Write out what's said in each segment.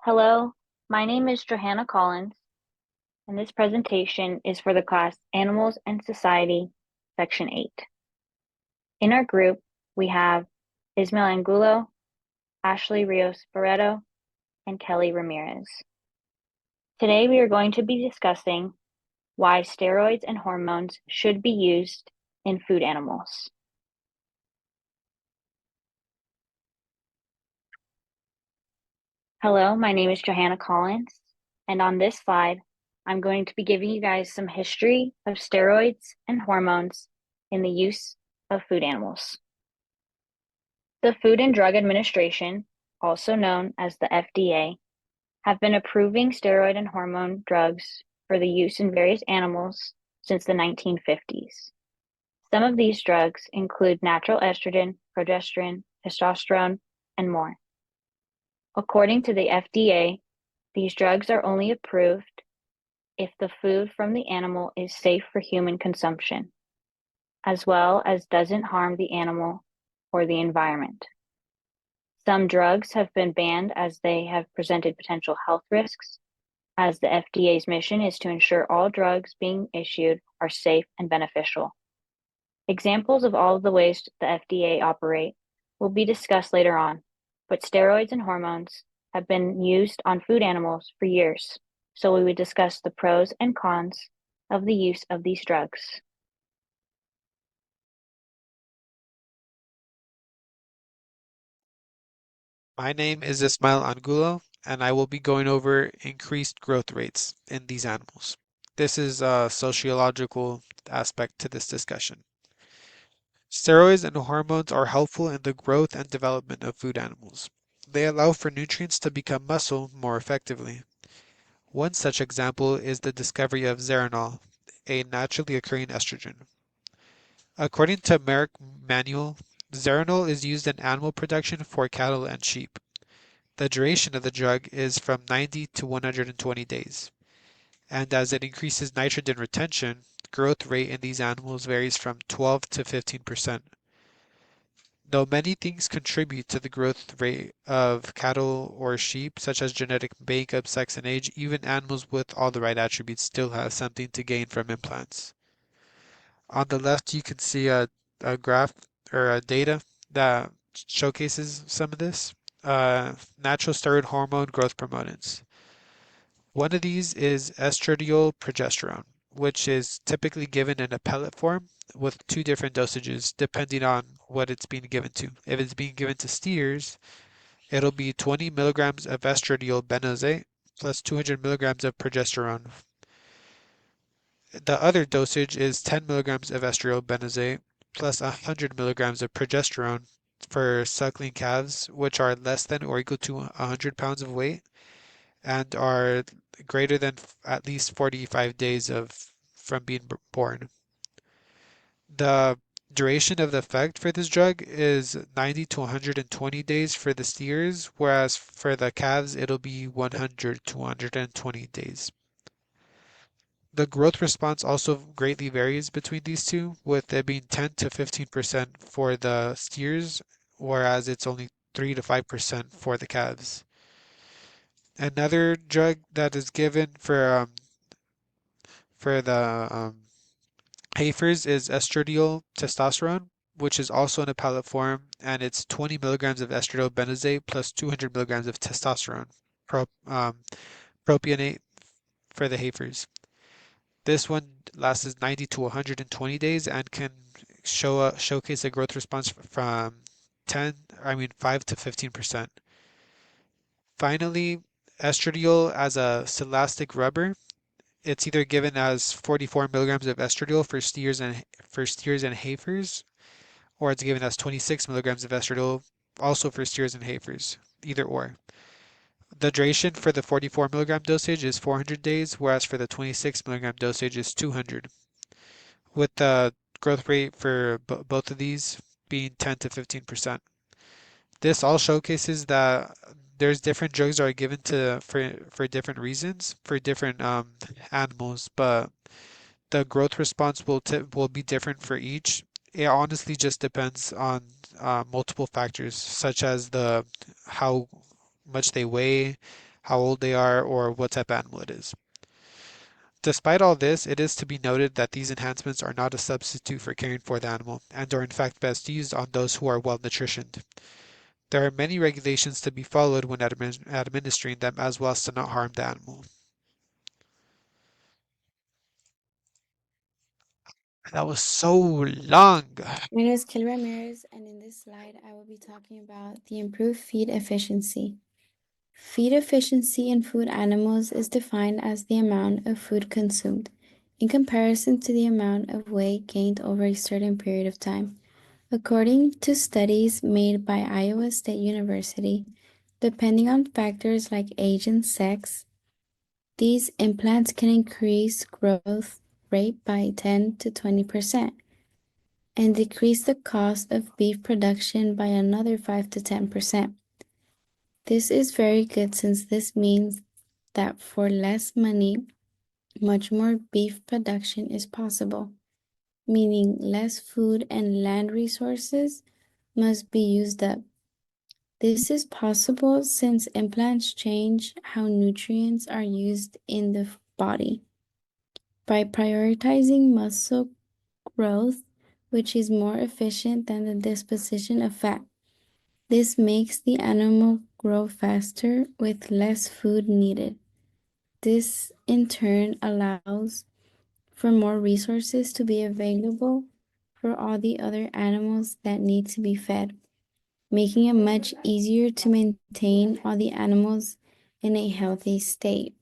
Hello, my name is Johanna Collins, and this presentation is for the class Animals and Society, Section 8. In our group, we have Ismail Angulo, Ashley Rios Barreto, and Kelly Ramirez. Today, we are going to be discussing why steroids and hormones should be used in food animals. Hello, my name is Johanna Collins, and on this slide, I'm going to be giving you guys some history of steroids and hormones in the use of food animals. The Food and Drug Administration, also known as the FDA, have been approving steroid and hormone drugs for the use in various animals since the 1950s. Some of these drugs include natural estrogen, progesterone, testosterone, and more. According to the FDA, these drugs are only approved if the food from the animal is safe for human consumption, as well as doesn't harm the animal or the environment. Some drugs have been banned as they have presented potential health risks, as the FDA's mission is to ensure all drugs being issued are safe and beneficial. Examples of all of the ways the FDA operate will be discussed later on, but steroids and hormones have been used on food animals for years, so we would discuss the pros and cons of the use of these drugs. My name is Ismail Angulo, and I will be going over increased growth rates in these animals. This is a sociological aspect to this discussion. Steroids and hormones are helpful in the growth and development of food animals. They allow for nutrients to become muscle more effectively. One such example is the discovery of zeranol, a naturally occurring estrogen. According to Merck Manual, zeranol is used in animal production for cattle and sheep. The duration of the drug is from 90 to 120 days, and as it increases nitrogen retention, growth rate in these animals varies from 12 to 15%. Though many things contribute to the growth rate of cattle or sheep, such as genetic makeup, sex, and age, even animals with all the right attributes still have something to gain from implants. On the left, you can see a graph or a data that showcases some of this. Natural steroid hormone growth promotants. One of these is estradiol progesterone, which is typically given in a pellet form with two different dosages depending on what it's being given to. If it's being given to steers, it'll be 20 milligrams of estradiol benzoate plus 200 milligrams of progesterone. The other dosage is 10 milligrams of estradiol benzoate plus 100 milligrams of progesterone for suckling calves, which are less than or equal to 100 pounds of weight and are greater than at least 45 days of from being born. The duration of the effect for this drug is 90 to 120 days for the steers, whereas for the calves it'll be 100 to 120 days. The growth response also greatly varies between these two, with it being 10 to 15% for the steers, whereas it's only 3 to 5% for the calves. Another drug that is given for the heifers is estradiol testosterone, which is also in a pellet form, and it's 20 milligrams of estradiol benzoate plus 200 milligrams of testosterone pro, um, propionate for the heifers. This one lasts 90 to 120 days and can showcase a growth response from 5 to 15%. Finally, estradiol as a silastic rubber. It's either given as 44 milligrams of estradiol for steers and heifers, or it's given as 26 milligrams of estradiol also for steers and heifers, either or. The duration for the 44 milligram dosage is 400 days, whereas for the 26 milligram dosage is 200, with the growth rate for both of these being 10 to 15%. This all showcases that there's different drugs that are given to for different reasons for different animals, but the growth response will be different for each. It honestly just depends on multiple factors, such as the how much they weigh, how old they are, or what type of animal it is. Despite all this, it is to be noted that these enhancements are not a substitute for caring for the animal and are in fact best used on those who are well nutritioned. There are many regulations to be followed when administering them as well as to not harm the animal. That was so long. My name is Kelly Ramirez, and in this slide, I will be talking about the improved feed efficiency. Feed efficiency in food animals is defined as the amount of food consumed in comparison to the amount of weight gained over a certain period of time. According to studies made by Iowa State University, depending on factors like age and sex, these implants can increase growth rate by 10 to 20% and decrease the cost of beef production by another 5 to 10%. This is very good since this means that for less money, much more beef production is possible, meaning less food and land resources must be used up. This is possible since implants change how nutrients are used in the body. By prioritizing muscle growth, which is more efficient than the disposition of fat. This makes the animal grow faster with less food needed. This in turn allows for more resources to be available for all the other animals that need to be fed, making it much easier to maintain all the animals in a healthy state.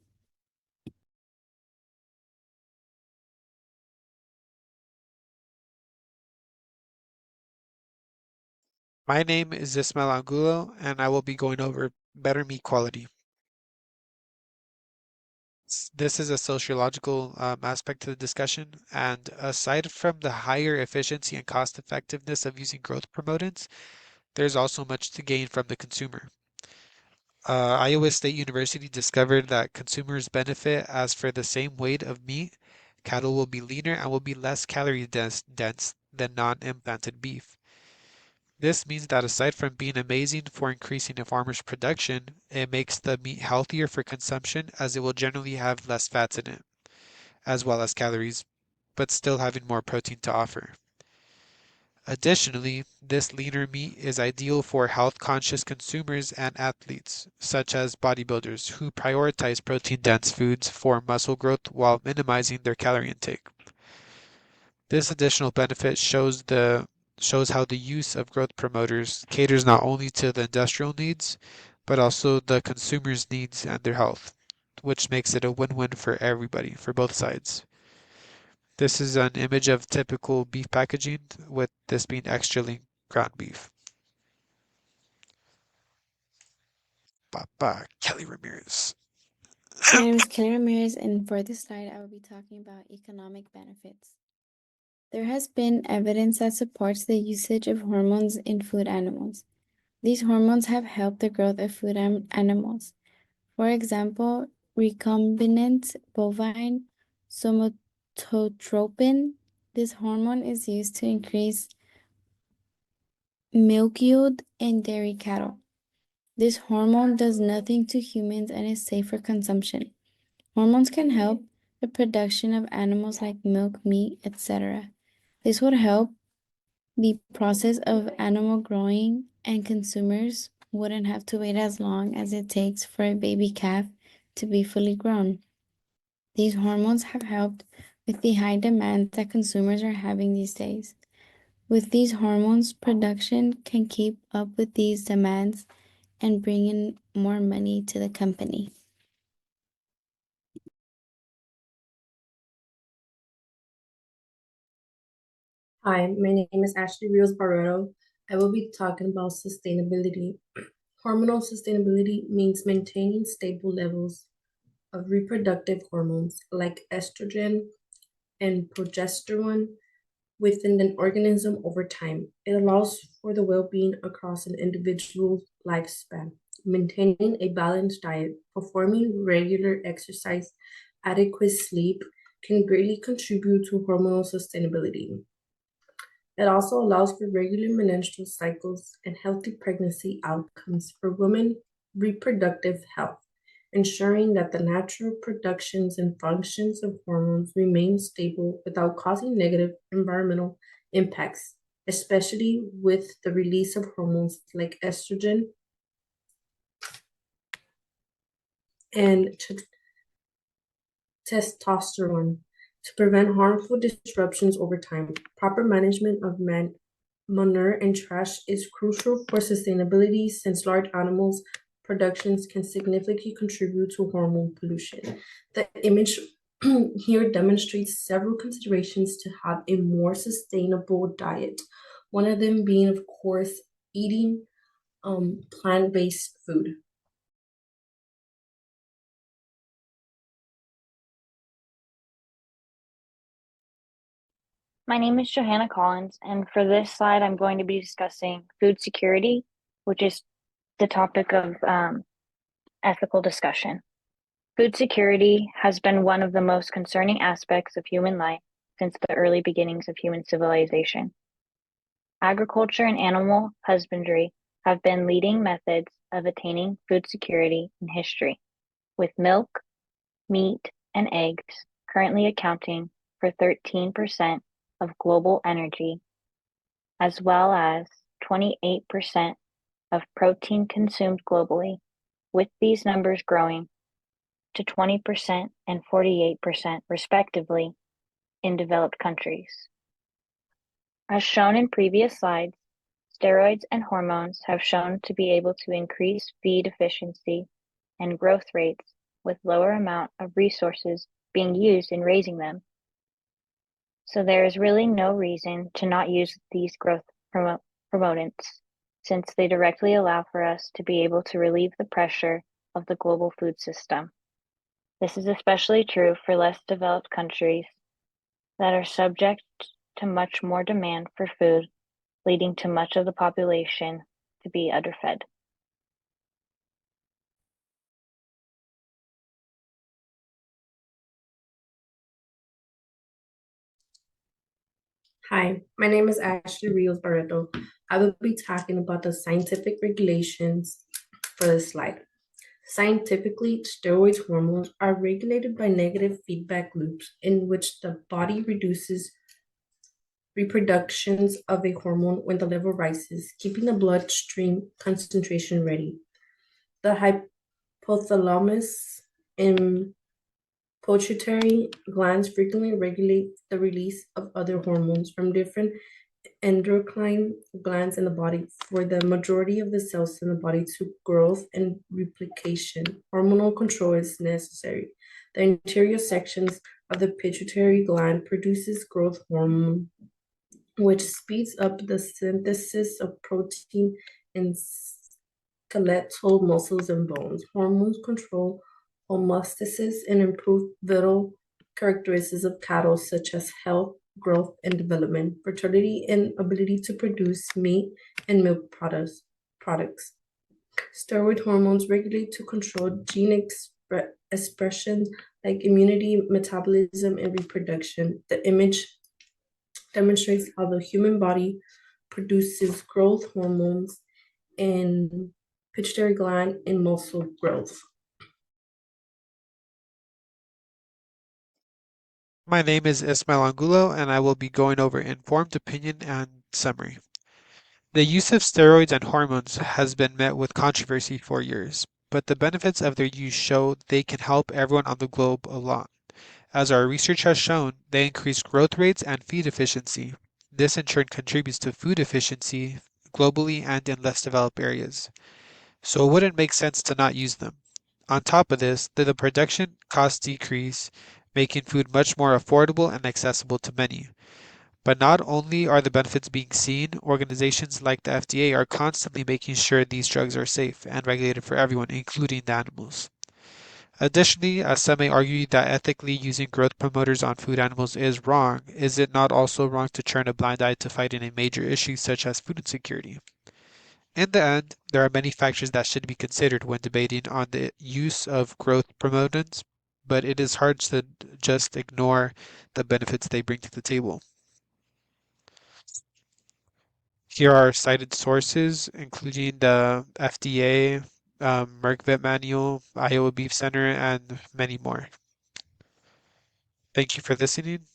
My name is Ismael Angulo, and I will be going over better meat quality. This is a sociological aspect to the discussion, and aside from the higher efficiency and cost effectiveness of using growth promotants, there's also much to gain from the consumer. Iowa State University discovered that consumers benefit as for the same weight of meat, cattle will be leaner and will be less calorie dense than non-implanted beef. This means that aside from being amazing for increasing a farmer's production, it makes the meat healthier for consumption as it will generally have less fats in it, as well as calories, but still having more protein to offer. Additionally, this leaner meat is ideal for health-conscious consumers and athletes, such as bodybuilders, who prioritize protein-dense foods for muscle growth while minimizing their calorie intake. This additional benefit shows how the use of growth promoters caters not only to the industrial needs, but also the consumer's needs and their health, which makes it a win-win for everybody, for both sides. This is an image of typical beef packaging, with this being extra lean ground beef. Papa Kelly Ramirez. My name is Kelly Ramirez, and for this slide, I will be talking about economic benefits. There has been evidence that supports the usage of hormones in food animals. These hormones have helped the growth of food animals. For example, recombinant bovine somatotropin. This hormone is used to increase milk yield in dairy cattle. This hormone does nothing to humans and is safe for consumption. Hormones can help the production of animals like milk, meat, etc. This would help the process of animal growing, and consumers wouldn't have to wait as long as it takes for a baby calf to be fully grown. These hormones have helped with the high demand that consumers are having these days. With these hormones, production can keep up with these demands and bring in more money to the company. Hi, my name is Ashley Rios Barreto. I will be talking about sustainability. Hormonal sustainability means maintaining stable levels of reproductive hormones like estrogen and progesterone within an organism over time. It allows for the well being across an individual's lifespan. Maintaining a balanced diet, performing regular exercise, adequate sleep can greatly contribute to hormonal sustainability. It also allows for regular menstrual cycles and healthy pregnancy outcomes for women reproductive health. ensuring that the natural productions and functions of hormones remain stable without causing negative environmental impacts, especially with the release of hormones like estrogen and testosterone to prevent harmful disruptions over time. Proper management of manure and trash is crucial for sustainability since large animals productions can significantly contribute to hormone pollution. The image here demonstrates several considerations to have a more sustainable diet. One of them being, of course, eating plant-based food. My name is Johanna Collins, and for this slide, I'm going to be discussing food security, which is the topic of ethical discussion. Food security has been one of the most concerning aspects of human life since the early beginnings of human civilization. Agriculture and animal husbandry have been leading methods of attaining food security in history, with milk, meat, and eggs currently accounting for 13% of global energy, as well as 28% of protein consumed globally, with these numbers growing to 20% and 48% respectively in developed countries. As shown in previous slides, steroids and hormones have shown to be able to increase feed efficiency and growth rates with lower amount of resources being used in raising them. So there is really no reason to not use these growth promotants, since they directly allow for us to be able to relieve the pressure of the global food system. This is especially true for less developed countries that are subject to much more demand for food, leading to much of the population to be underfed. Hi, my name is Ashley Rios Barreto. I will be talking about the scientific regulations for this slide. Scientifically, steroid hormones are regulated by negative feedback loops in which the body reduces reproductions of a hormone when the level rises, keeping the bloodstream concentration ready. The hypothalamus and pituitary glands frequently regulate the release of other hormones from different endocrine glands in the body for the majority of the cells in the body to growth and replication. Hormonal control is necessary. The anterior sections of the pituitary gland produces growth hormone, which speeds up the synthesis of protein in skeletal muscles and bones. Hormones control homeostasis and improve vital characteristics of cattle, such as health, growth, and development, fertility, and ability to produce meat and milk products. Steroid hormones regulate to control gene expression like immunity, metabolism, and reproduction. The image demonstrates how the human body produces growth hormones in pituitary gland and muscle growth. My name is Ismail Angulo, and I will be going over informed opinion and summary. The use of steroids and hormones has been met with controversy for years, but the benefits of their use show they can help everyone on the globe a lot. As our research has shown, they increase growth rates and feed efficiency. This in turn contributes to food efficiency globally and in less developed areas. So it wouldn't make sense to not use them. On top of this, the production costs decrease, making food much more affordable and accessible to many. But not only are the benefits being seen, organizations like the FDA are constantly making sure these drugs are safe and regulated for everyone, including the animals. Additionally, as some may argue that ethically using growth promoters on food animals is wrong, is it not also wrong to turn a blind eye to fighting a major issue such as food insecurity? In the end, there are many factors that should be considered when debating on the use of growth promotants, but it is hard to just ignore the benefits they bring to the table. Here are cited sources, including the FDA, Merck Vet Manual, Iowa Beef Center, and many more. Thank you for listening.